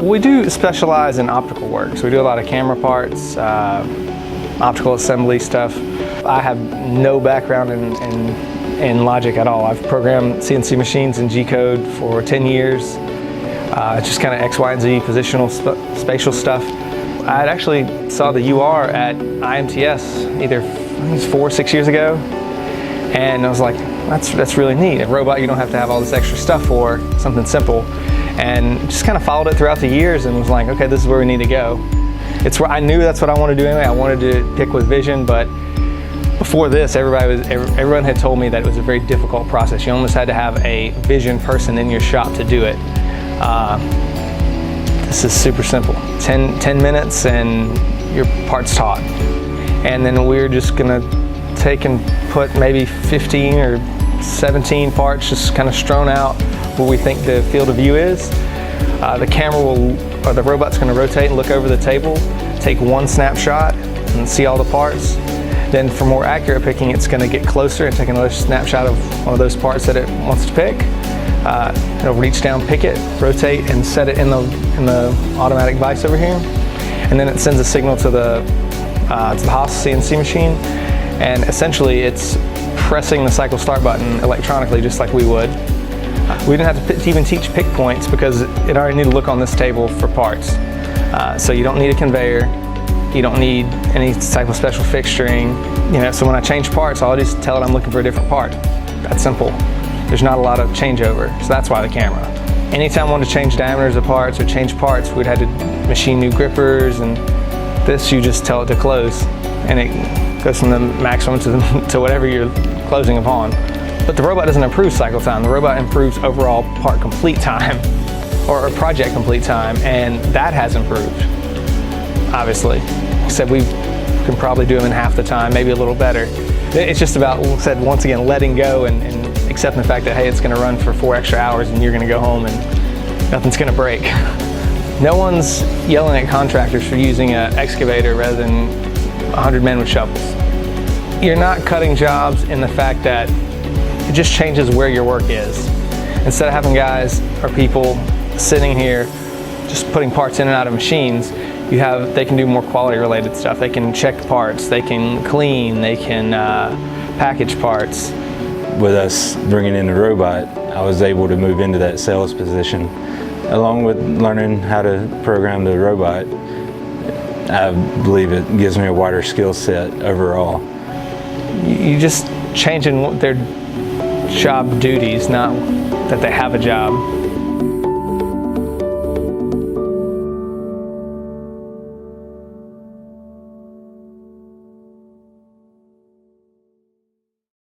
We do specialize in optical work, so we do a lot of camera parts, optical assembly stuff. I have no background in logic at all. I've programmed CNC machines in G-code for 10 years. Just kind of X, Y, and Z positional spatial stuff. I actually saw the UR at IMTS either I think it was 4 or 6 years ago, and I was like, that's really neat. A robot you don't have to have all this extra stuff for, something simple. And just kind of followed it throughout the years and was like, okay, this is where we need to go. It's where I knew that's what I wanted to do anyway. I wanted to pick with vision, but before this, everyone had told me that it was a very difficult process. You almost had to have a vision person in your shop to do it. This is super simple. 10 minutes and your part's taught. And then we're just gonna take and put maybe 15 or 17 parts just kind of strewn out where we think the field of view is. The camera or the robot's gonna rotate and look over the table, take one snapshot and see all the parts. Then for more accurate picking, it's gonna get closer and take another snapshot of one of those parts that it wants to pick. It'll reach down, pick it, rotate, and set it in the automatic vise over here. And then it sends a signal to the Haas CNC machine. And essentially it's pressing the cycle start button electronically just like we would. We didn't have to even teach pick points because it already knew to look on this table for parts. So you don't need a conveyor. You don't need any type of special fixturing. So when I change parts, I'll just tell it I'm looking for a different part. That's simple. There's not a lot of changeover, so that's why the camera. Anytime I wanted to change diameters of parts or change parts, we'd had to machine new grippers, and this you just tell it to close, and it goes from the maximum to whatever you're closing upon. But the robot doesn't improve cycle time. The robot improves overall part complete time, or project complete time, and that has improved, obviously. Except we can probably do them in half the time, maybe a little better. It's just about, once again, letting go and accepting the fact that, hey, it's gonna run for 4 extra hours and you're gonna go home and nothing's gonna break. No one's yelling at contractors for using an excavator rather than 100 men with shovels. You're not cutting jobs in the fact that it just changes where your work is. Instead of having guys or people sitting here just putting parts in and out of machines, they can do more quality related stuff. They can check parts, they can clean, they can package parts. With us bringing in the robot, I was able to move into that sales position. Along with learning how to program the robot, I believe it gives me a wider skill set overall. You just changing their job duties, not that they have a job.